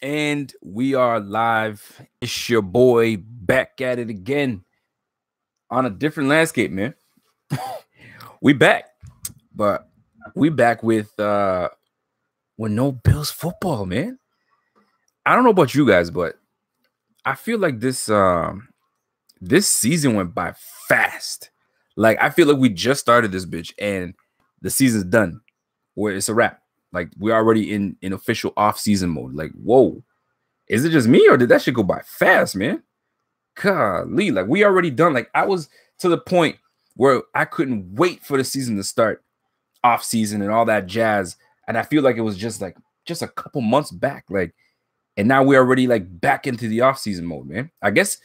And we are live. It's your boy back at it again on a different landscape, man. We back, but we back with no Bills football, man. I don't know about you guys, but I feel like this season went by fast. Like I feel like we just started this bitch and the season's done. Where it's a wrap. Like we're already in official off-season mode. Like, whoa. Is it just me or did that shit go by fast, man? Golly, like we already done. Like I was to the point where I couldn't wait for the season to start, off season and all that jazz. And I feel like it was just a couple months back. Like, and now we're already like back into the off season mode, man. I guess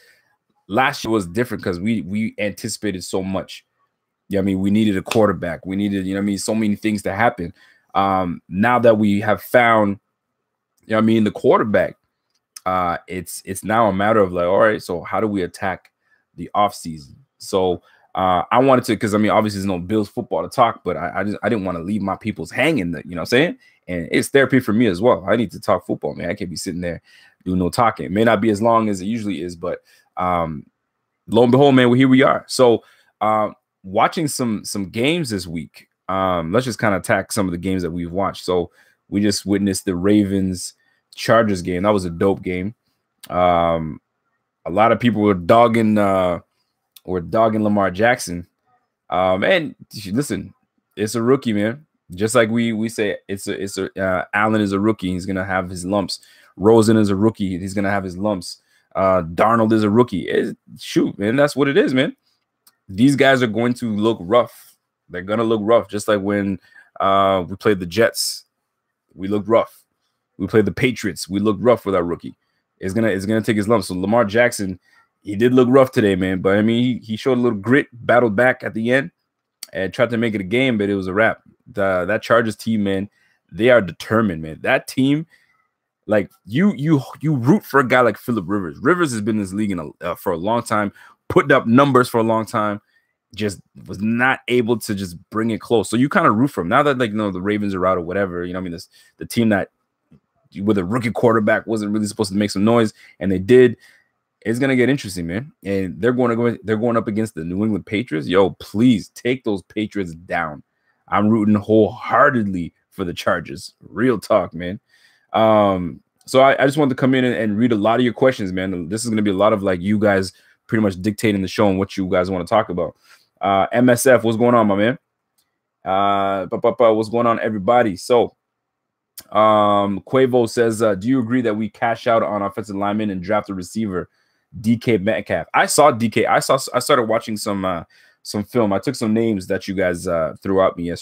last year was different because we anticipated so much. Yeah, I mean, we needed a quarterback. We needed, so many things to happen. Now that we have found, the quarterback. It's now a matter of like, all right, so how do we attack the off season? So I wanted to, because obviously there's no Bills football to talk, but I didn't want to leave my peoples hanging. You know what I'm saying? And it's therapy for me as well. I need to talk football, man. I can't be sitting there doing no talking. It may not be as long as it usually is, but lo and behold, man, here we are. So watching some games this week. Let's just kind of attack some of the games that we've watched. So we just witnessed the Ravens Chargers game. That was a dope game. A lot of people were dogging Lamar Jackson. And listen, it's a rookie, man. Just like we say, Allen is a rookie. He's gonna have his lumps. Rosen is a rookie. He's gonna have his lumps. Darnold is a rookie. Shoot, man, that's what it is, man. These guys are going to look rough. They're gonna look rough, just like when we played the Jets. We looked rough. We played the Patriots. We looked rough with our rookie. It's gonna take his lumps. So Lamar Jackson, he did look rough today, man. But he showed a little grit, battled back at the end, and tried to make it a game, but it was a wrap. That Chargers team, man, they are determined, man. That team, like you root for a guy like Phillip Rivers. Rivers has been in this league for a long time, putting up numbers for a long time. Just was not able to just bring it close. So you kind of root for him. Now that the Ravens are out or whatever, the team that with a rookie quarterback wasn't really supposed to make some noise, and they did. It's gonna get interesting, man. And they're going up against the New England Patriots. Yo, please take those Patriots down. I'm rooting wholeheartedly for the Chargers. Real talk, man. So I just wanted to come in and read a lot of your questions, man. This is gonna be a lot of like you guys pretty much dictating the show and what you guys want to talk about. MSF, what's going on, my man? What's going on, everybody? So Quavo says, do you agree that we cash out on offensive linemen and draft a receiver, DK Metcalf? I saw DK. I started watching some film. I took some names that you guys threw at me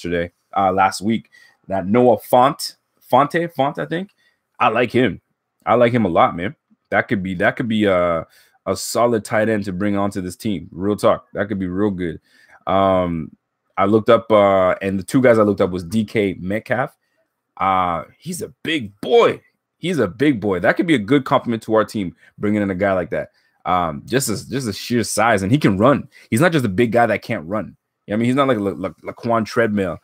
last week. That Noah Font, I think. I like him. I like him a lot, man. That could be a solid tight end to bring onto this team. Real talk. That could be real good. I looked up, and the two guys I looked up was DK Metcalf. He's a big boy. That could be a good compliment to our team, bringing in a guy like that. Just a sheer size, and he can run. He's not just a big guy that can't run. He's not like Laquan Treadmill.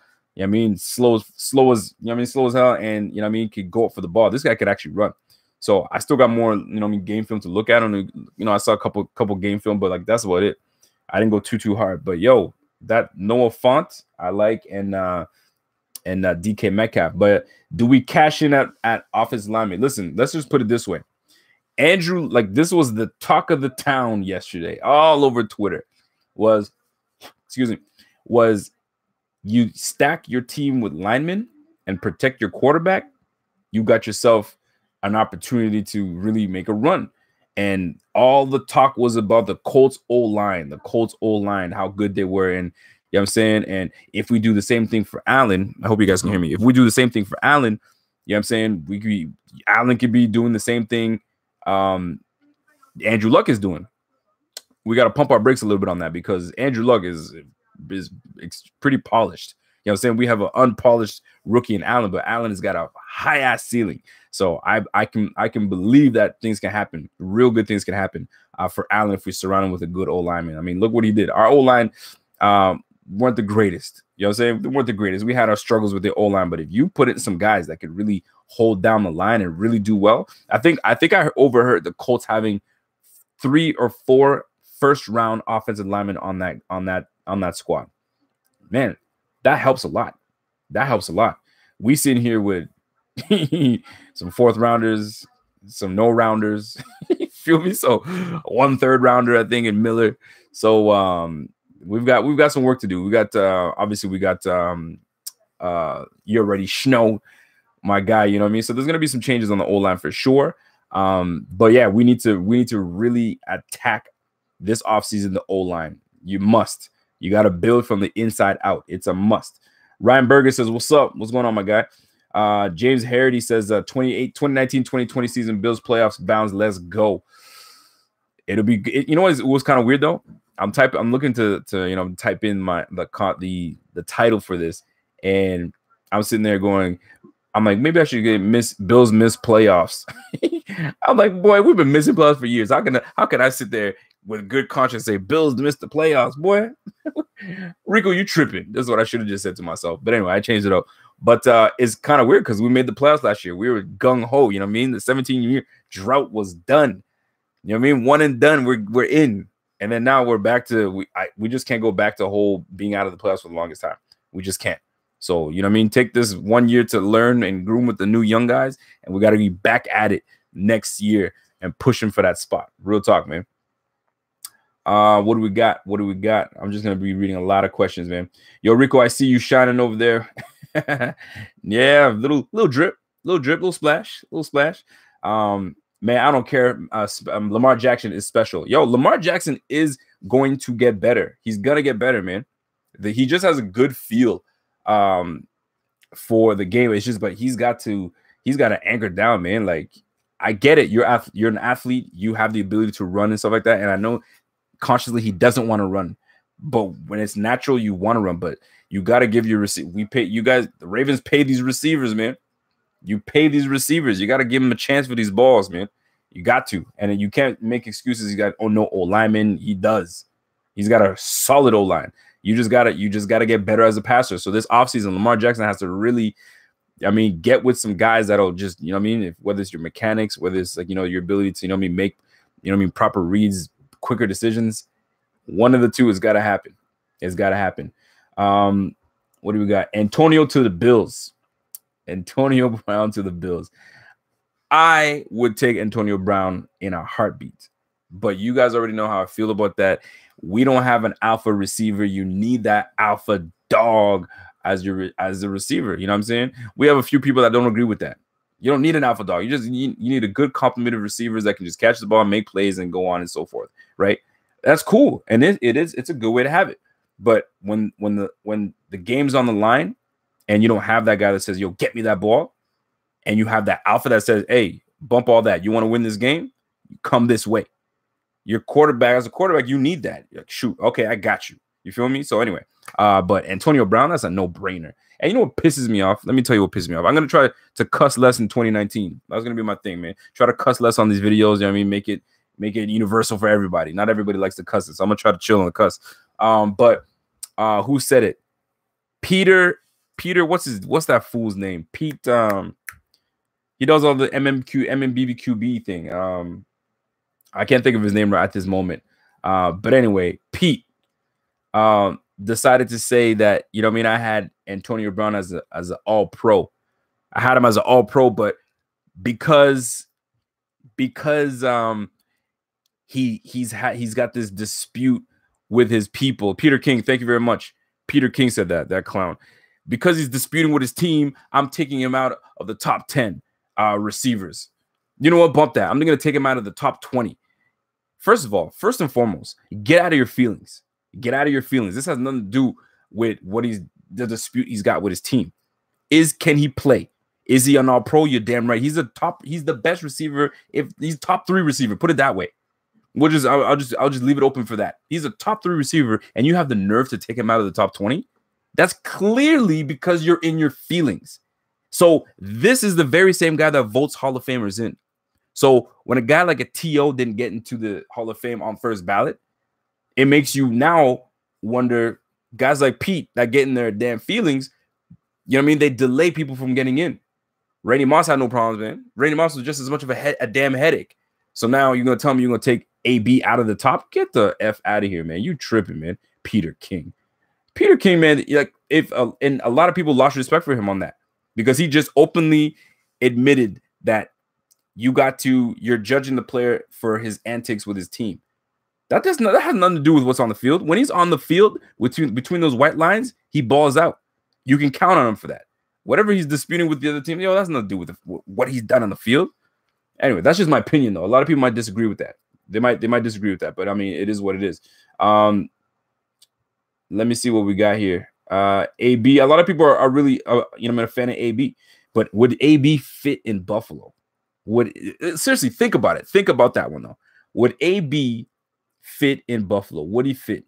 Slow as hell, and he could go up for the ball. This guy could actually run. So I still got more, game film to look at. I saw a couple game film, but like that's about it. I didn't go too hard. But yo, that Noah Font I like, and DK Metcalf. But do we cash in at offensive lineman? Listen, let's just put it this way. Andrew, like this was the talk of the town yesterday, all over Twitter, was you stack your team with linemen and protect your quarterback, you got yourself an opportunity to really make a run. And all the talk was about the Colts O-line, how good they were. And you know what I'm saying? And if we do the same thing for Allen, I hope you guys can hear me. If we do the same thing for Allen, you know what I'm saying? Allen could be doing the same thing Andrew Luck is doing. We got to pump our brakes a little bit on that because Andrew Luck is pretty polished. You know what I'm saying? We have an unpolished rookie in Allen, but Allen has got a high ass ceiling. So I can believe that things can happen. Real good things can happen for Allen if we surround him with a good O lineman. Look what he did. Our O line weren't the greatest. You know what I'm saying? They weren't the greatest. We had our struggles with the O-line, but if you put in some guys that could really hold down the line and really do well, I think I overheard the Colts having 3 or 4 first-round offensive linemen on that squad. Man, that helps a lot. That helps a lot. We sit here with some 4th rounders, some no rounders. Feel me? So 1 3rd-rounder, I think, in Miller. So we've got some work to do. We got obviously we got you already Schno, my guy. You know what I mean? So there's gonna be some changes on the O-line for sure. But yeah, we need to really attack this offseason the O-line. You must. You got to build from the inside out. It's a must. Ryan Berger says, "What's up? What's going on, my guy?" James Harity says, 2019-2020 season Bills playoffs bounds. Let's go. It'll be. You know what? It was kind of weird though. I'm looking to type in the title for this, and I'm sitting there going, I'm like, maybe I should get Bills miss playoffs. I'm like, boy, we've been missing playoffs for years. How can I sit there with good conscience say Bills missed the playoffs, boy? Rico, you tripping. That's what I should have just said to myself. But anyway, I changed it up. But it's kind of weird because we made the playoffs last year. We were gung-ho, you know what I mean? The 17-year drought was done. You know what I mean? One and done, we're in. And then now we're back to we just can't go back to whole being out of the playoffs for the longest time. We just can't. So, you know what I mean? Take this 1 year to learn and groom with the new young guys, and we got to be back at it next year and pushing for that spot. Real talk, man. What do we got? I'm just going to be reading a lot of questions, man. Yo, Rico, I see you shining over there. Yeah, little drip, little splash. Man, I don't care. Lamar Jackson is special. Yo, Lamar Jackson is going to get better. He's going to get better, man. He just has a good feel for the game. It's just, but he's got to anchor down, man. Like, I get it. You're an athlete. You have the ability to run and stuff like that. And I know consciously he doesn't want to run, but when it's natural, you want to run. But you got to give your receiver. We pay you guys. The Ravens pay these receivers, man. You pay these receivers. You got to give them a chance for these balls, man. You got to, and you can't make excuses. You got no O lineman. He does. He's got a solid O line. You just gotta get better as a passer. So this offseason, Lamar Jackson has to really, I mean, get with some guys that'll just, you know what I mean, whether it's your mechanics, whether it's like, you know, your ability to, you know what I mean, make, you know what I mean, proper reads, quicker decisions. One of the two has got to happen. It's got to happen. What do we got? Antonio to the Bills. Antonio Brown to the Bills. I would take Antonio Brown in a heartbeat, but you guys already know how I feel about that. We don't have an alpha receiver. You need that alpha dog as the receiver. You know what I'm saying? We have a few people that don't agree with that. You don't need an alpha dog. You need a good complement of receivers that can just catch the ball, make plays, and go on and so forth. Right? That's cool, and it's a good way to have it. But when the game's on the line, and you don't have that guy that says, "Yo, get me that ball," and you have that alpha that says, "Hey, bump all that. You want to win this game? Come this way." Your quarterback, as a quarterback, you need that. You're like, shoot, okay, I got you. You feel me? So anyway, but Antonio Brown, that's a no-brainer. And you know what pisses me off? Let me tell you what pisses me off. I'm gonna try to cuss less in 2019. That's gonna be my thing, man. Try to cuss less on these videos. You know what I mean? Make it universal for everybody. Not everybody likes to cuss it, so I'm gonna try to chill on the cuss. But who said it? Peter, what's that fool's name? Pete. He does all the MMBBQB thing. I can't think of his name right at this moment. But anyway, Pete decided to say that, you know what I mean, I had Antonio Brown as an all-pro. I had him as an all-pro, but because he's got this dispute with his people. Peter King, thank you very much. Peter King said that clown. Because he's disputing with his team, I'm taking him out of the top 10 receivers. You know what? Bump that. I'm going to take him out of the top 20. First of all, first and foremost, get out of your feelings. Get out of your feelings. This has nothing to do with the dispute he's got with his team. Can he play? Is he an all-pro? You're damn right. He's the best receiver. If he's top 3 receiver, put it that way. I'll just leave it open for that. He's a top 3 receiver, and you have the nerve to take him out of the top 20. That's clearly because you're in your feelings. So this is the very same guy that votes Hall of Famers in. So when a guy like a T.O. didn't get into the Hall of Fame on first ballot, it makes you now wonder, guys like Pete that get in their damn feelings, you know what I mean? They delay people from getting in. Randy Moss had no problems, man. Randy Moss was just as much of a damn headache. So now you're going to tell me you're going to take AB out of the top? Get the F out of here, man. You tripping, man. Peter King, man, like and a lot of people lost respect for him on that because he just openly admitted that you're judging the player for his antics with his team. That has nothing to do with what's on the field. When he's on the field between those white lines, he balls out. You can count on him for that. Whatever he's disputing with the other team, that's nothing to do with what he's done on the field. Anyway, that's just my opinion, though. A lot of people might disagree with that. They might disagree with that, but I mean, it is what it is. Let me see what we got here. AB. A lot of people are really, I'm a fan of AB. But would AB fit in Buffalo? Seriously, think about it. Think about that one though. Would AB fit in Buffalo? Would he fit?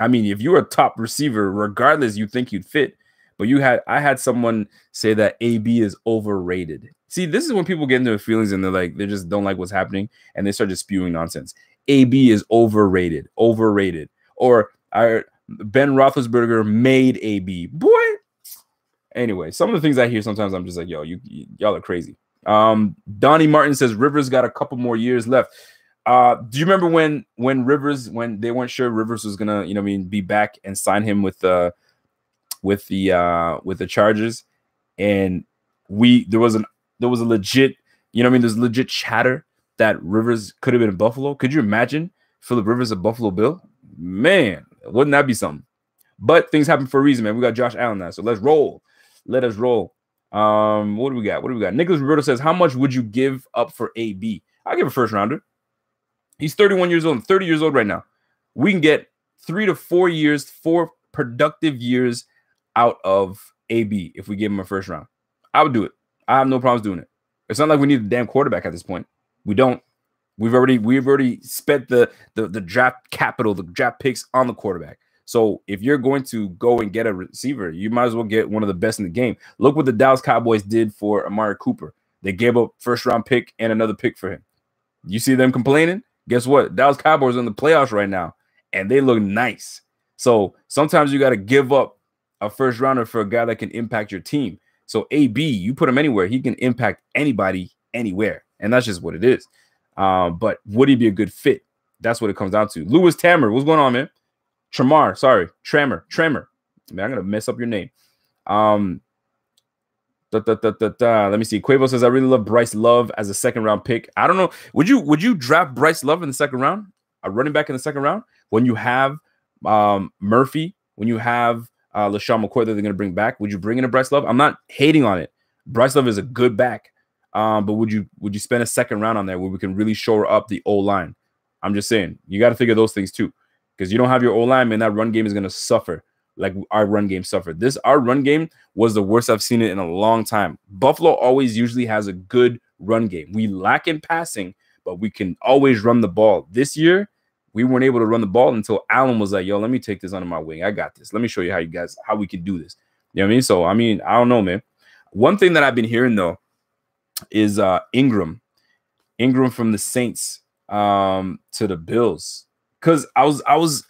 I mean, if you're a top receiver, regardless, you think you'd fit. But I had someone say that AB is overrated. See, this is when people get into their feelings and they just don't like what's happening and they start just spewing nonsense. AB is overrated. Or Ben Roethlisberger made AB. Boy. Anyway, some of the things I hear sometimes I'm just like, yo, y'all are crazy. Donnie Martin says Rivers got a couple more years left. Do you remember when Rivers, when they weren't sure Rivers was gonna, be back and sign him with the Chargers, and there was a legit, there's legit chatter that Rivers could have been in Buffalo. Could you imagine Phillip Rivers a Buffalo Bill? Man, wouldn't that be something? But things happen for a reason, man. We got Josh Allen now, so let's roll. Let us roll. What do we got? Nicholas Roberto says, how much would you give up for AB? I'll give a first rounder. He's 31 years old and 30 years old right now. We can get 3 to 4 years, 4 productive years out of AB if we give him a first round. I would do it. I have no problems doing it. It's not like we need a damn quarterback at this point. We don't. We've already spent the draft capital, the draft picks on the quarterback. So if you're going to go and get a receiver, you might as well get one of the best in the game. Look what the Dallas Cowboys did for Amari Cooper. They gave up first-round pick and another pick for him. You see them complaining? Guess what? Dallas Cowboys are in the playoffs right now, and they look nice. So sometimes you got to give up a first-rounder for a guy that can impact your team. So AB, you put him anywhere, he can impact anybody anywhere, and that's just what it is. But would he be a good fit? That's what it comes down to. Lewis Tammer, what's going on, man? Tremor. Man, I'm gonna mess up your name. Let me see. Quavo says, I really love Bryce Love as a second-round pick. I don't know. Would you draft Bryce Love in the second round? A running back in the second round? When you have Murphy, when you have LaShawn McCoy that they're gonna bring back, would you bring in a Bryce Love? I'm not hating on it. Bryce Love is a good back. But would you spend a second round on there where we can really shore up the O-line? I'm just saying, you got to figure those things too. Because you don't have your O-line, man, that run game is going to suffer like our run game suffered. Our run game was the worst I've seen it in a long time. Buffalo always usually has a good run game. We lack in passing, but we can always run the ball. This year, we weren't able to run the ball until Allen was like, yo, let me take this under my wing. I got this. Let me show you how we can do this. You know what I mean? So, I don't know, man. One thing that I've been hearing, though, is Ingram from the Saints to the Bills. Because I was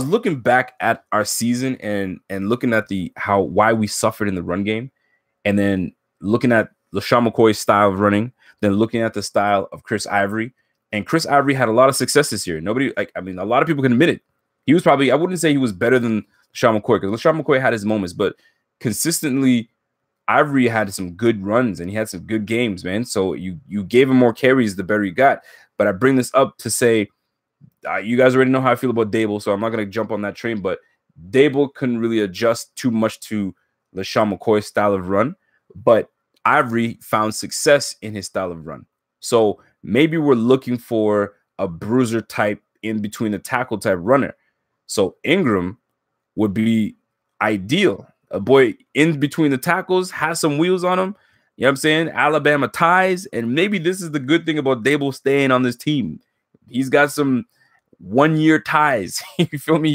looking back at our season and looking at why we suffered in the run game, and then looking at LaShawn McCoy's style of running, then looking at the style of Chris Ivory. And Chris Ivory had a lot of success this year. A lot of people can admit it. He was probably, I wouldn't say he was better than LaShawn McCoy, because LaShawn McCoy had his moments, but consistently Ivory had some good runs and he had some good games, man. So you gave him more carries the better he got. But I bring this up to say, you guys already know how I feel about Dable, so I'm not going to jump on that train. But Dable couldn't really adjust too much to LaShawn McCoy's style of run. But Ivory found success in his style of run. So maybe we're looking for a bruiser type in between the tackle type runner. So Ingram would be ideal. A boy in between the tackles, has some wheels on him. You know what I'm saying? Alabama ties. And maybe this is the good thing about Dable staying on this team. He's got some one-year ties. You feel me?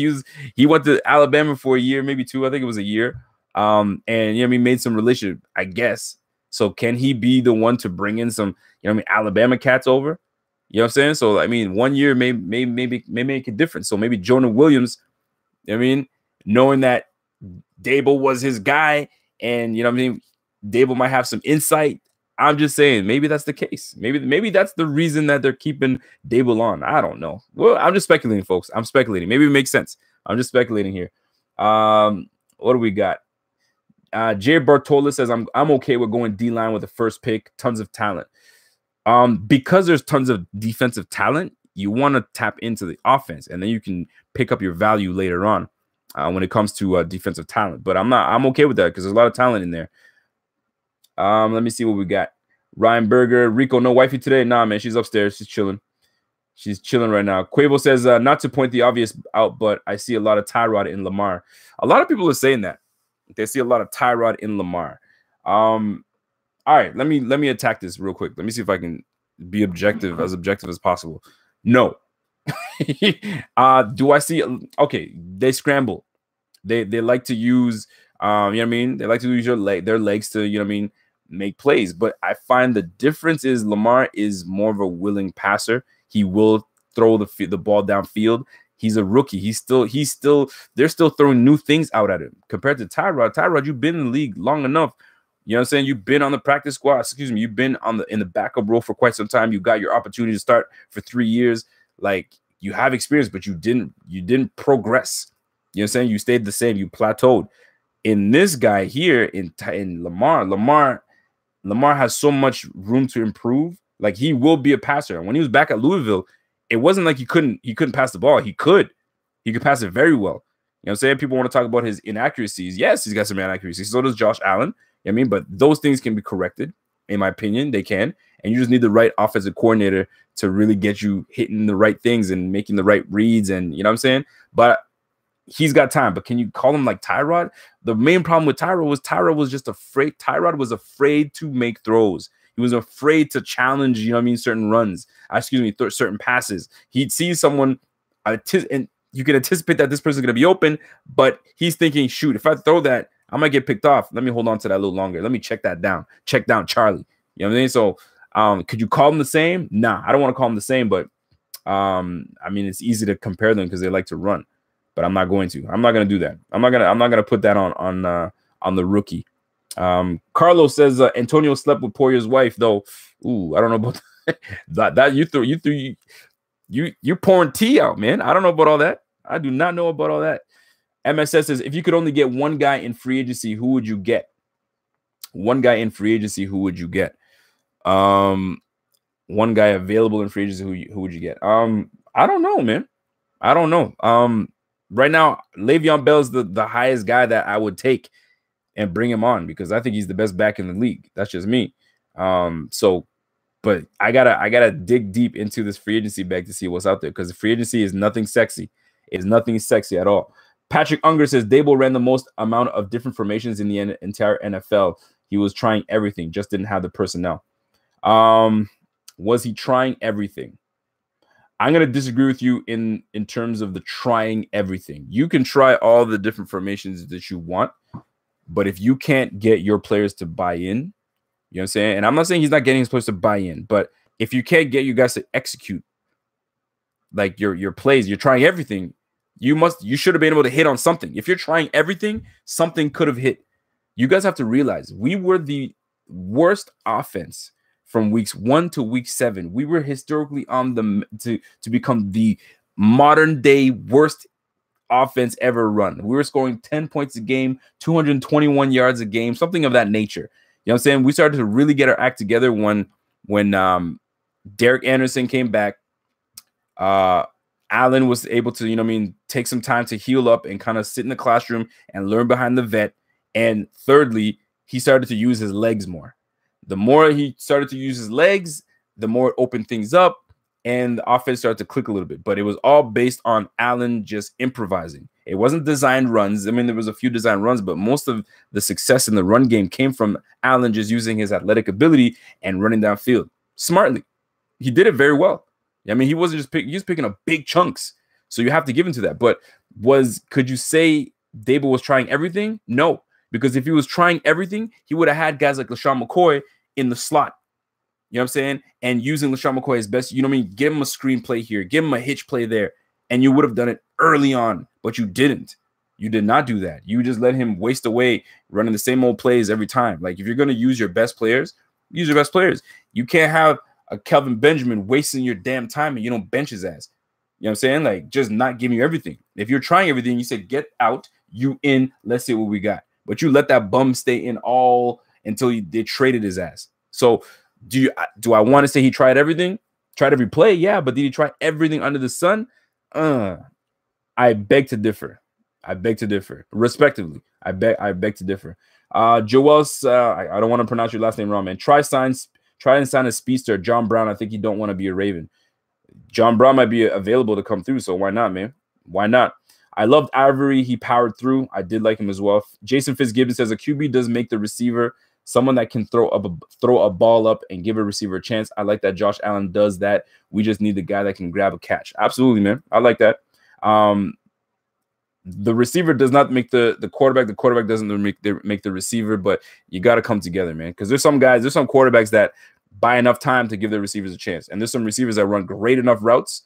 He went to Alabama for a year, maybe 2. I think it was a year. And he made some relationship, I guess. So can he be the one to bring in some, Alabama cats over? You know what I'm saying? So 1 year may make a difference. So maybe Jonah Williams, knowing that Dable was his guy, and you know what I mean, Dable might have some insight. I'm just saying, maybe that's the case. Maybe that's the reason that they're keeping Dable on. I don't know. Well, I'm just speculating, folks. I'm speculating. Maybe it makes sense. I'm just speculating here. What do we got? Jay Bartola says, I'm okay with going D-line with the first pick. Tons of talent. Because there's tons of defensive talent, you want to tap into the offense, and then you can pick up your value later on when it comes to defensive talent. But I'm okay with that because there's a lot of talent in there. Let me see what we got. Ryan Berger, Rico, no wifey today? Nah, man, she's upstairs. She's chilling. She's chilling right now. Quavo says, not to point the obvious out, but I see a lot of Tyrod in Lamar. A lot of people are saying that. They see a lot of Tyrod in Lamar. All right, let me attack this real quick. Let me see if I can be objective as possible. No. Do I see? Okay, they scramble. They like to use, you know what I mean? They like to use their legs to, you know what I mean, make plays. But I find the difference is Lamar is more of a willing passer. He will throw the ball downfield. He's a rookie. They're still throwing new things out at him compared to Tyrod. Tyrod, you've been in the league long enough. You know what I'm saying? You've been on the practice squad. Excuse me. You've been in the backup role for quite some time. You got your opportunity to start for 3 years. Like, you have experience, but you didn't progress. You know what I'm saying? You stayed the same. You plateaued. In this guy here, in Lamar has so much room to improve. Like, he will be a passer. And when he was back at Louisville, it wasn't like he couldn't pass the ball. He could pass it very well. You know what I'm saying? People want to talk about his inaccuracies. Yes, he's got some inaccuracies. So does Josh Allen. You know what I mean? But those things can be corrected. In my opinion, they can. And you just need the right offensive coordinator to really get you hitting the right things and making the right reads. And you know what I'm saying? But he's got time. But can you call him like Tyrod? The main problem with Tyrod was just afraid. Tyrod was afraid to make throws. He was afraid to challenge, you know what I mean, certain runs. Certain passes. He'd see someone, and you can anticipate that this person's going to be open, but he's thinking, shoot, if I throw that, I might get picked off. Let me hold on to that a little longer. Let me check that down. Check down Charlie. You know what I mean? So could you call them the same? Nah, I don't want to call them the same, but I mean, it's easy to compare them because they like to run. But I'm not going to. I'm not going to do that. I'm not gonna put that on the rookie. Carlos says Antonio slept with Poyer's wife, though. Ooh, I don't know about that. You're pouring tea out, man. I don't know about all that. I do not know about all that. MSS says, if you could only get one guy in free agency, who would you get? One guy in free agency, who would you get? One guy available in free agency, who would you get? I don't know, man. I don't know. Right now, Le'Veon Bell's the highest guy that I would take and bring him on because I think he's the best back in the league. That's just me. But I gotta dig deep into this free agency bag to see what's out there because the free agency is nothing sexy. It's nothing sexy at all. Patrick Unger says Dable ran the most amount of different formations in the entire NFL. He was trying everything, just didn't have the personnel. Was he trying everything? I'm going to disagree with you in terms of the trying everything. You can try all the different formations that you want, but if you can't get your players to buy in, you know what I'm saying? And I'm not saying he's not getting his players to buy in, but if you can't get you guys to execute like your plays, you're trying everything, you should have been able to hit on something. If you're trying everything, something could have hit. You guys have to realize we were the worst offense from weeks 1 to week 7. We were historically on to become the modern day worst offense ever run. We were scoring 10 points a game, 221 yards a game, something of that nature. You know what I'm saying? We started to really get our act together when Derek Anderson came back. Allen was able to, you know what I mean, take some time to heal up and kind of sit in the classroom and learn behind the vet. And thirdly, he started to use his legs more. The more he started to use his legs, the more it opened things up and the offense started to click a little bit. But it was all based on Allen just improvising. It wasn't designed runs. I mean, there was a few designed runs, but most of the success in the run game came from Allen just using his athletic ability and running downfield smartly. He did it very well. I mean, he wasn't just he was picking up big chunks. So you have to give him to that. But could you say Dable was trying everything? No. Because if he was trying everything, he would have had guys like LaShawn McCoy in the slot. You know what I'm saying? And using LaShawn McCoy as best, you know what I mean? Give him a screen play here, give him a hitch play there, and you would have done it early on, but you didn't. You did not do that. You just let him waste away running the same old plays every time. Like, if you're going to use your best players, use your best players. You can't have a Kelvin Benjamin wasting your damn time and you don't bench his ass. You know what I'm saying? Like, just not giving you everything. If you're trying everything, you say, get out, you in, let's see what we got. But you let that bum stay in all until they traded his ass. So do I want to say he tried everything? Tried every play? Yeah, but did he try everything under the sun? I beg to differ. Respectively. I beg to differ. Joel's, I don't want to pronounce your last name wrong, man. Try and sign a speedster, John Brown. I think you don't want to be a Raven. John Brown might be available to come through, so why not, man? Why not? I loved Ivory. He powered through. I did like him as well. Jason Fitzgibbon says a QB does make the receiver someone that can throw a ball up and give a receiver a chance. I like that Josh Allen does that. We just need the guy that can grab a catch. Absolutely, man. I like that. The receiver does not make the quarterback. The quarterback doesn't make the receiver, but you got to come together, man. Because there's some quarterbacks that buy enough time to give their receivers a chance. And there's some receivers that run great enough routes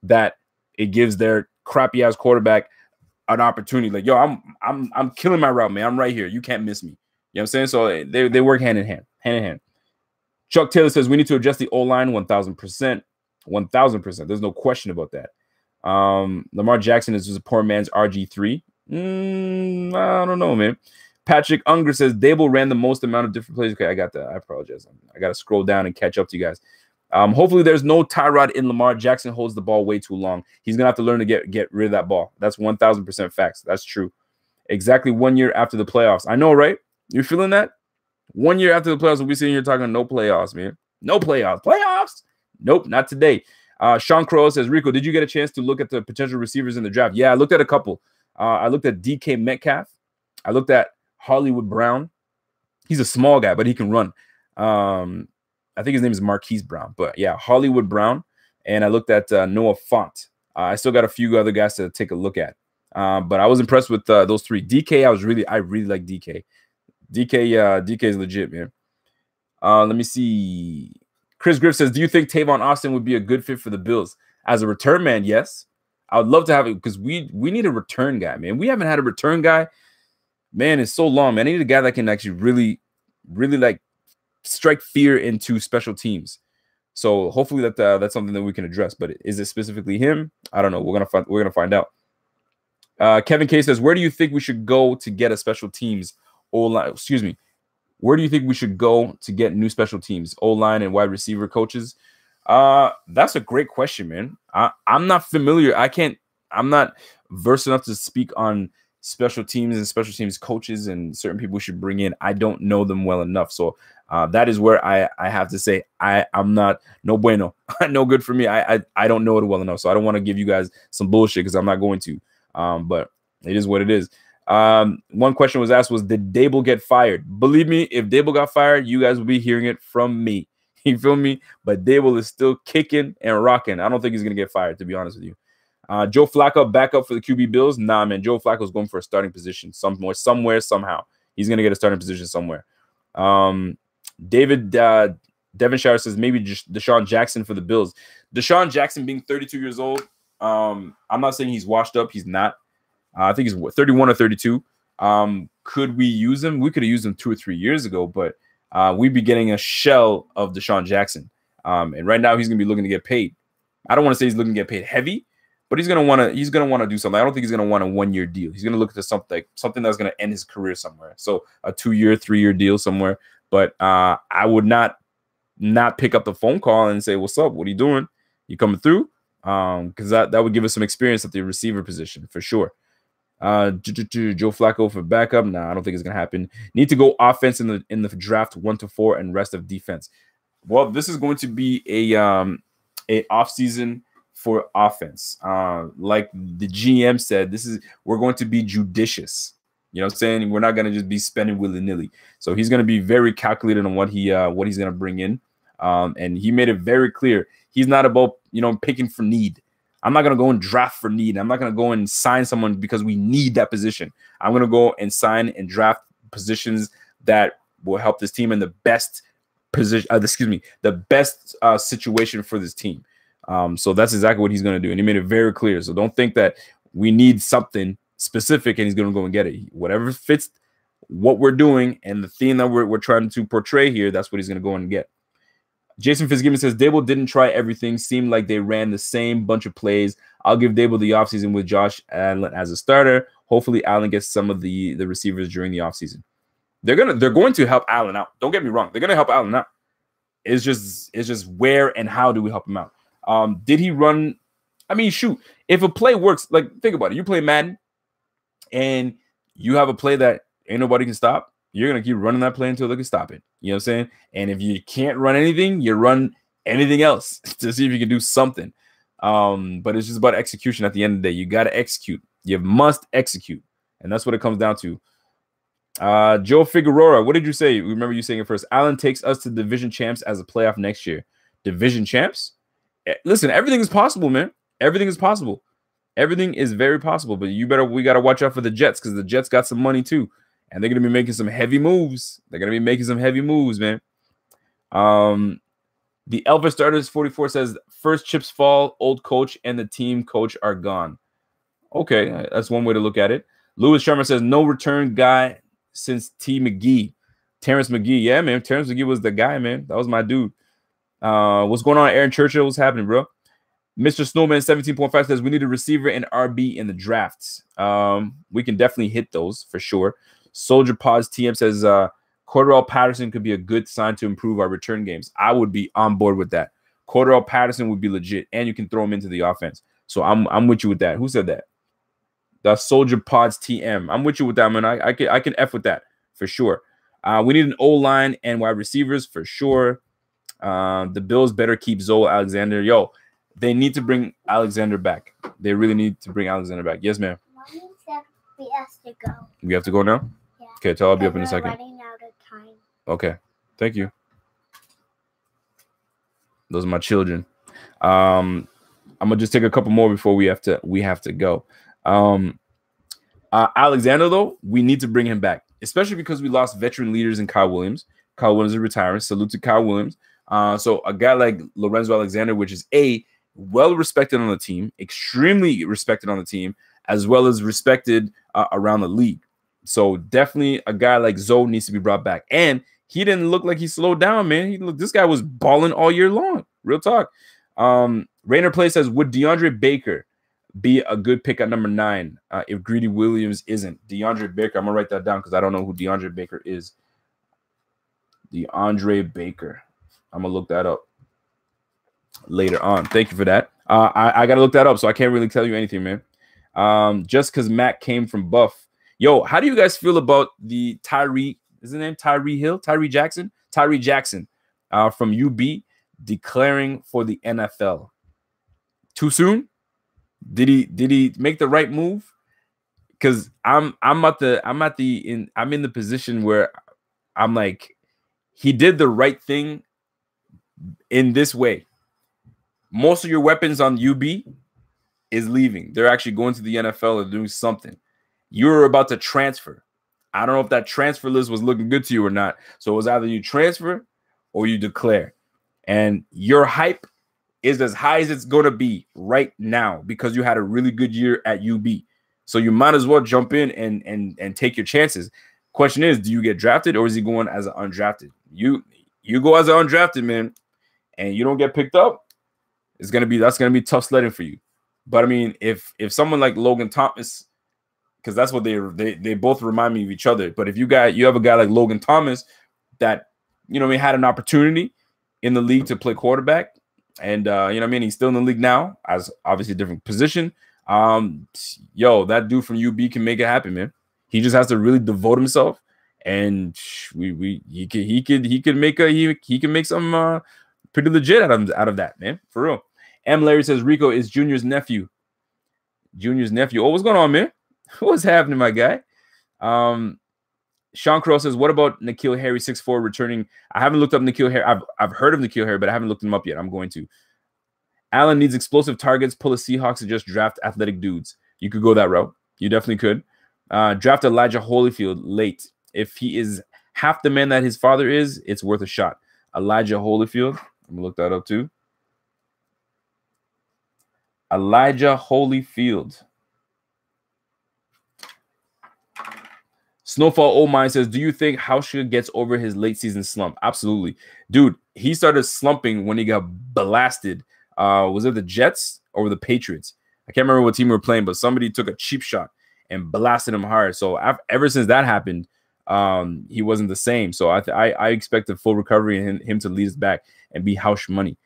that it gives their crappy ass quarterback an opportunity. Like, yo, I'm killing my route, man. I'm right here. You can't miss me. You know what I'm saying? So they work hand in hand. Chuck Taylor says we need to adjust the O-line 1,000%. 1,000%. There's no question about that. Lamar Jackson is just a poor man's RG3. I don't know, man. Patrick Unger says Dable ran the most amount of different plays. Okay, I got that. I apologize. I got to scroll down and catch up to you guys. Hopefully there's no Tyrod in Lamar. Jackson holds the ball way too long. He's going to have to learn to get rid of that ball. That's 1,000% facts. That's true. Exactly 1 year after the playoffs. I know, right? You're feeling that? 1 year after the playoffs, we'll be sitting here talking no playoffs, man. No playoffs. Playoffs? Nope, not today. Sean Crow says, Rico, did you get a chance to look at the potential receivers in the draft? Yeah, I looked at a couple. I looked at DK Metcalf. I looked at Hollywood Brown. He's a small guy, but he can run. I think his name is Marquise Brown. But, yeah, Hollywood Brown. And I looked at Noah Fant. I still got a few other guys to take a look at. But I was impressed with those three. DK, I really like DK. DK is legit, man. Let me see. Chris Griff says, do you think Tavon Austin would be a good fit for the Bills? As a return man, yes. I would love to have it because we need a return guy, man. We haven't had a return guy, man, in so long, man. I need a guy that can actually really, really like strike fear into special teams. So hopefully that's something that we can address. But is it specifically him? I don't know. We're gonna find out. Kevin K says, where do you think we should go to get a special teams O-line? Excuse me. Where do you think we should go to get new special teams, O-line and wide receiver coaches? That's a great question, man. I'm not familiar. I'm not versed enough to speak on special teams and special teams coaches and certain people we should bring in. I don't know them well enough. So that is where I have to say I'm not no bueno. No good for me. I don't know it well enough. So I don't want to give you guys some bullshit because I'm not going to. But it is what it is. One question was asked was, did Dable get fired? Believe me, if Dable got fired, you guys will be hearing it from me. You feel me? But Dable is still kicking and rocking. I don't think he's going to get fired, to be honest with you. Joe Flacco back up for the QB Bills? Nah, man. Joe Flacco's going for a starting position somewhere, somehow. He's going to get a starting position somewhere. David Devonshire says maybe just Deshaun Jackson for the Bills. Deshaun Jackson being 32 years old, I'm not saying he's washed up. He's not. I think he's 31 or 32. Could we use him? We could have used him 2 or 3 years ago, but we'd be getting a shell of Deshaun Jackson. And right now he's going to be looking to get paid. I don't want to say he's looking to get paid heavy, but he's going to want to do something. I don't think he's going to want a 1 year deal. He's going to look at something that's going to end his career somewhere. So a 2 year, 3 year deal somewhere. But I would not pick up the phone call and say, what's up? What are you doing? You coming through? Because that would give us some experience at the receiver position for sure. Joe Flacco for backup. Nah, I don't think it's gonna happen. Need to go offense in the draft 1 to 4 and rest of defense. Well, this is going to be a off season for offense. Like the GM said, we're going to be judicious. You know what I'm saying? We're not gonna just be spending willy-nilly. So he's gonna be very calculated on what he's gonna bring in. And he made it very clear he's not about picking for need. I'm not going to go and draft for need. I'm not going to go and sign someone because we need that position. I'm going to go and sign and draft positions that will help this team in the best position. The best situation for this team. So that's exactly what he's going to do. And he made it very clear. So don't think that we need something specific, and he's going to go and get it. Whatever fits what we're doing and the theme that we're trying to portray here, that's what he's going to go and get. Jason Fitzgibbon says, Dable didn't try everything. Seemed like they ran the same bunch of plays. I'll give Dable the offseason with Josh Allen as a starter. Hopefully, Allen gets some of the receivers during the offseason. They're going to help Allen out. Don't get me wrong. They're going to help Allen out. It's just where and how do we help him out? Did he run? I mean, shoot. If a play works, like, think about it. You play Madden, and you have a play that ain't nobody can stop. You're going to keep running that play until they can stop it. You know what I'm saying? And if you can't run anything, you run anything else to see if you can do something. But it's just about execution at the end of the day. You got to execute. You must execute. And that's what it comes down to. Joe Figueroa, what did you say? Remember you saying it first. Allen takes us to division champs as a playoff next year. Division champs? Listen, everything is possible, man. Everything is possible. Everything is very possible. But we got to watch out for the Jets because the Jets got some money too. And they're going to be making some heavy moves. They're going to be making some heavy moves, man. The Elvis Starters 44 says, first chips fall, old coach and the team coach are gone. Okay, that's one way to look at it. Lewis Sherman says, no return guy since T. McGee. Terrence McGee. Yeah, man. Terrence McGee was the guy, man. That was my dude. What's going on, Aaron Churchill? What's happening, bro? Mr. Snowman 17.5 says, we need a receiver and RB in the drafts. We can definitely hit those for sure. Soldier Pods TM says Cordarrelle Patterson could be a good sign to improve our return games. I would be on board with that. Cordarrelle Patterson would be legit, and you can throw him into the offense. So I'm with you with that. Who said that? The Soldier Pods TM. I'm with you with that, man. I can F with that for sure. We need an O-line and wide receivers for sure. The Bills better keep Zoe Alexander. Yo, they need to bring Alexander back. They really need to bring Alexander back. Yes, ma'am. We have to go. We have to go now? Yeah. Okay, tell I'll be up in a second. Running out of time. Okay. Thank you. Those are my children. I'm gonna just take a couple more before we have to go. Alexander, though, we need to bring him back, especially because we lost veteran leaders in Kyle Williams. Kyle Williams is retiring. Salute to Kyle Williams. So a guy like Lorenzo Alexander, which is well respected on the team, extremely respected on the team, as well as respected around the league. So definitely a guy like Zoe needs to be brought back. And he didn't look like he slowed down, man. This guy was balling all year long. Real talk. Rainer Play says, would DeAndre Baker be a good pick at number 9 if Greedy Williams isn't? DeAndre Baker. I'm going to write that down because I don't know who DeAndre Baker is. DeAndre Baker. I'm going to look that up later on. Thank you for that. I got to look that up, so I can't really tell you anything, man. Just because Matt came from Buff. Yo, how do you guys feel about the Tyree? Is his name Tyree Hill? Tyree Jackson from UB declaring for the NFL. Too soon? Did he make the right move? Because I'm in the position where I'm like, he did the right thing in this way. Most of your weapons on UB is leaving. They're actually going to the NFL or doing something. You're about to transfer. I don't know if that transfer list was looking good to you or not. So it was either you transfer or you declare. And your hype is as high as it's going to be right now because you had a really good year at UB. So you might as well jump in and take your chances. Question is, do you get drafted or is he going as an undrafted? You go as an undrafted, man, and you don't get picked up, that's gonna be tough sledding for you. But I mean, if someone like Logan Thomas, because that's what they both remind me of each other. But if you have a guy like Logan Thomas that had an opportunity in the league to play quarterback, and he's still in the league now as obviously a different position. That dude from UB can make it happen, man. He just has to really devote himself, and he can make some pretty legit out of that, man, for real. M. Larry says Rico is Junior's nephew. Oh, what's going on, man? What's happening, my guy? Sean Crow says, what about N'Keal Harry 6'4" returning? I haven't looked up N'Keal Harry. I've heard of N'Keal Harry, but I haven't looked him up yet. I'm going to. Allen needs explosive targets. Pull the Seahawks and just draft athletic dudes. You could go that route. You definitely could. Draft Elijah Holyfield late. If he is half the man that his father is, it's worth a shot. Elijah Holyfield. I'm going to look that up too. Elijah Holyfield. Snowfall O Mine says, do you think Hauschka gets over his late season slump? Absolutely. Dude, he started slumping when he got blasted. Was it the Jets or the Patriots? I can't remember what team we were playing, but somebody took a cheap shot and blasted him hard. So ever since that happened, he wasn't the same. So I expect a full recovery and him to lead us back and be Hausch money.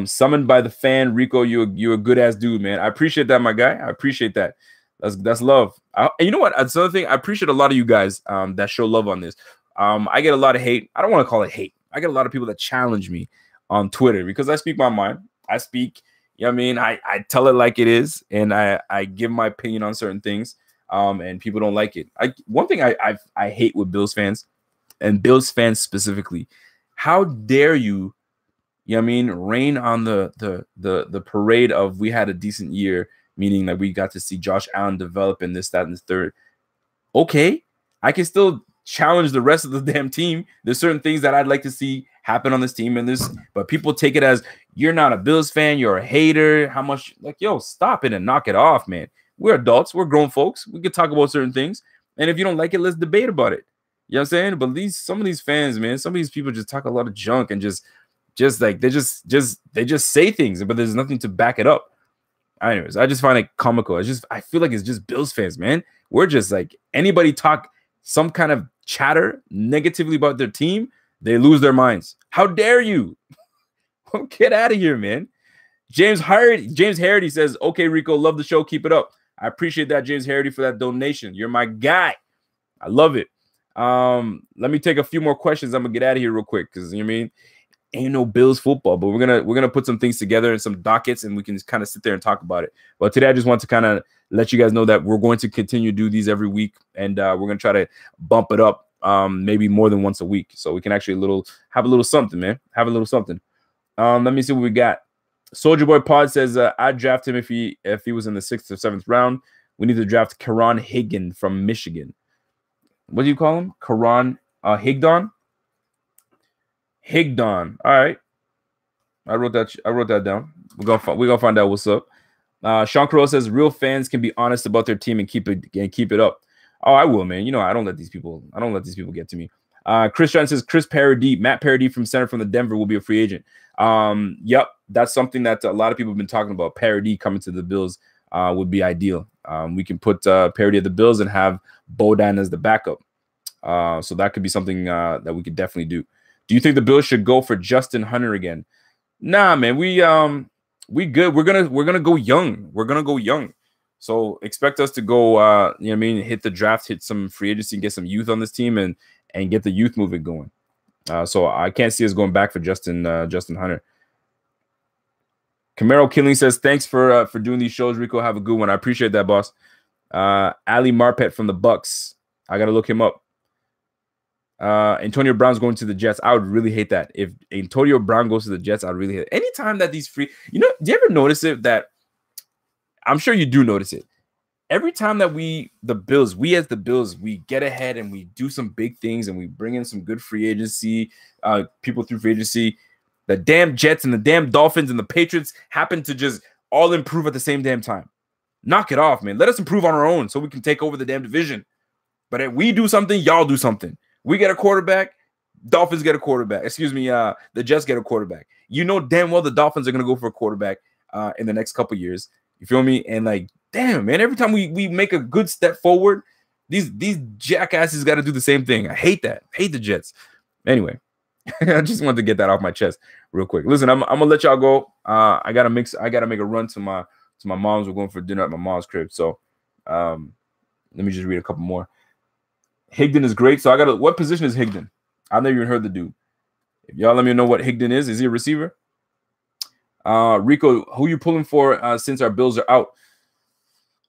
Summoned by the fan, Rico, you a good ass dude, man. I appreciate that, my guy. I appreciate that. That's love. And you know what? That's another thing. I appreciate a lot of you guys that show love on this. I get a lot of hate. I don't want to call it hate. I get a lot of people that challenge me on Twitter because I speak my mind. I speak, you know what I mean? I tell it like it is, and I give my opinion on certain things. And people don't like it. One thing I hate with Bills fans, and Bills fans specifically, how dare you, you know what I mean, rain on the parade of we had a decent year, meaning that we got to see Josh Allen develop in this, that, and the third. Okay, I can still challenge the rest of the damn team. There's certain things that I'd like to see happen on this team and this, but people take it as you're not a Bills fan, you're a hater. How much, like, yo, stop it and knock it off, man. We're adults, we're grown folks. We can talk about certain things, and if you don't like it, let's debate about it. You know what I'm saying? But some of these fans, man, some of these people just talk a lot of junk and just like they just say things, but there's nothing to back it up. Anyways, I just find it comical. I feel like it's just Bills fans, man. We're just like, anybody talk some kind of chatter negatively about their team, they lose their minds. How dare you? Get out of here, man. James Harity says, okay, Rico, love the show. Keep it up. I appreciate that, James Harity, for that donation. You're my guy. I love it. Let me take a few more questions. I'm gonna get out of here real quick because, you know what I mean, ain't no Bills football, but we're gonna put some things together and some dockets, and we can kind of sit there and talk about it. But today I just want to kind of let you guys know that we're going to continue to do these every week, and we're gonna try to bump it up, maybe more than once a week, so we can actually have a little something, man. Have a little something. Let me see what we got. Soldier Boy Pod says, I'd draft him if he was in the 6th or 7th round. We need to draft Karan Higdon from Michigan. What do you call him? Karan Higdon? Higdon. All right. I wrote that down. We're gonna find out what's up. Sean Crow says real fans can be honest about their team and keep it up. Oh, I will, man. You know, I don't let these people get to me. Chris John says Matt Paradis from center from the Denver will be a free agent. Yep, that's something that a lot of people have been talking about. Paradis coming to the Bills would be ideal. We can put Paradis at the Bills and have Bodan as the backup. So that could be something that we could definitely do. Do you think the Bills should go for Justin Hunter again? Nah, man. We good. We're gonna go young. We're gonna go young. So expect us to go. You know what I mean? Hit the draft, hit some free agency, and get some youth on this team, and get the youth movement going. So I can't see us going back for Justin Hunter. Camaro Killing says, thanks for doing these shows, Rico. Have a good one. I appreciate that, boss. Ali Marpet from the Bucks. I got to look him up. Antonio Brown's going to the Jets. I would really hate that. If Antonio Brown goes to the Jets, I'd really hate it. Anytime that these free, you know, do you ever notice it that, I'm sure you do notice it. Every time that we as the Bills, we get ahead and we do some big things and we bring in some good free agency, people through free agency, the damn Jets and the damn Dolphins and the Patriots happen to just all improve at the same damn time. Knock it off, man. Let us improve on our own so we can take over the damn division. But if we do something, y'all do something. We get a quarterback, Dolphins get a quarterback. Excuse me, the Jets get a quarterback. You know damn well the Dolphins are going to go for a quarterback in the next couple years. You feel me? And like, damn, man, every time we make a good step forward, these jackasses got to do the same thing. I hate that. I hate the Jets. Anyway, I just wanted to get that off my chest real quick. Listen, I'm gonna let y'all go. I gotta make a run to my mom's. We're going for dinner at my mom's crib. So let me just read a couple more. Higdon is great. So what position is Higdon? I've never even heard the dude. If y'all let me know what Higdon is. Is he a receiver? Rico, who you pulling for since our Bills are out?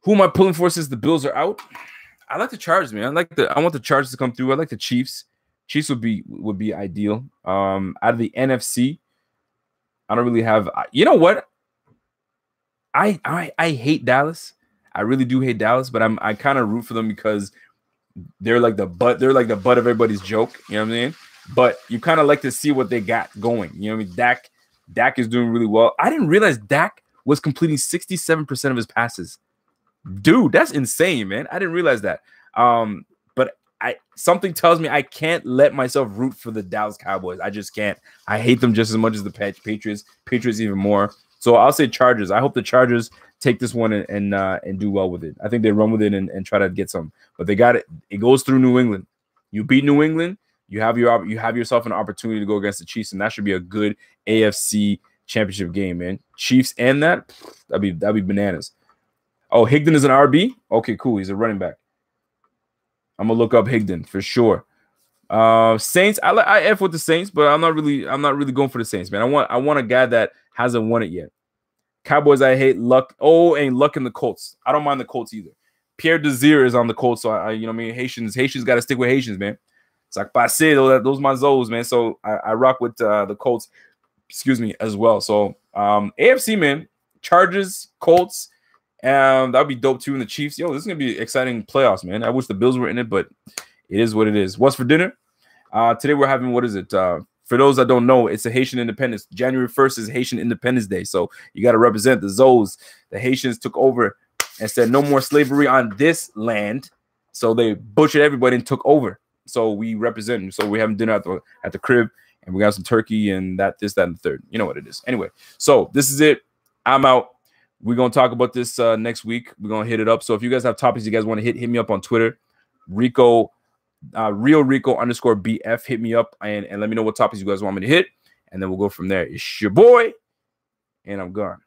Who am I pulling for since the Bills are out? I like the Chargers, man. I want the Chargers to come through. I like the Chiefs. Chiefs would be ideal. Out of the NFC, I don't really have. You know what? I hate Dallas. I really do hate Dallas, but I kind of root for them because they're like the butt of everybody's joke. You know what I mean? But you kind of like to see what they got going. You know what I mean? Dak is doing really well. I didn't realize Dak was completing 67% of his passes. Dude, that's insane, man. I didn't realize that. But something tells me I can't let myself root for the Dallas Cowboys. I just can't. I hate them just as much as the Patriots. Patriots even more. So I'll say Chargers. I hope the Chargers take this one and do well with it. I think they run with it and try to get some. But they got it. It goes through New England. You beat New England, you have yourself an opportunity to go against the Chiefs, and that should be a good AFC championship game, man. Chiefs and that'd be bananas. Oh, Higdon is an RB? Okay, cool. He's a running back. I'm gonna look up Higdon for sure. Saints, I F with the Saints, but I'm not really going for the Saints, man. I want a guy that hasn't won it yet. Cowboys, I hate Luck. Oh, and Luck in the Colts. I don't mind the Colts either. Pierre Desir is on the Colts, so I you know what I mean, Haitians got to stick with Haitians, man. It's like passe, those my Zoes, man. So I rock with the Colts, excuse me, as well. So AFC, man, Chargers, Colts, and that'd be dope too. And the Chiefs, yo, this is gonna be exciting playoffs, man. I wish the Bills were in it, but it is what it is. What's for dinner? Today we're having, what is it? For those that don't know, it's a Haitian Independence. January 1st is Haitian Independence Day, so you got to represent the Zoes. The Haitians took over and said no more slavery on this land, so they butchered everybody and took over. So we represent them. So we're having dinner at the crib, and we got some turkey and this, that, and the third. You know what it is. Anyway, so this is it. I'm out. We're gonna talk about this next week. We're gonna hit it up. So if you guys have topics you guys want to hit me up on Twitter, Rico. Real Rico _BF. Hit me up and let me know what topics you guys want me to hit, and then we'll go from there. It's your boy, and I'm gone.